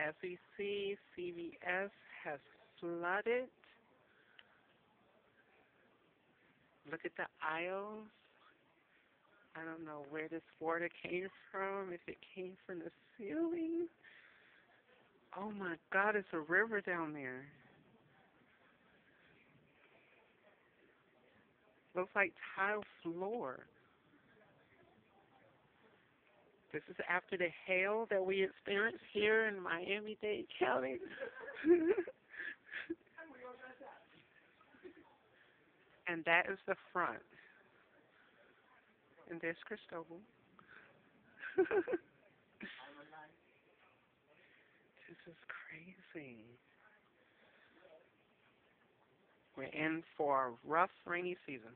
As we see, CVS has flooded. Look at the aisles. I don't know where this water came from, if it came from the ceiling. Oh my God, it's a river down there. Looks like tile floor. This is after the hail that we experienced here in Miami-Dade County. And that is the front. And there's Cristobal. This is crazy. We're in for a rough rainy season.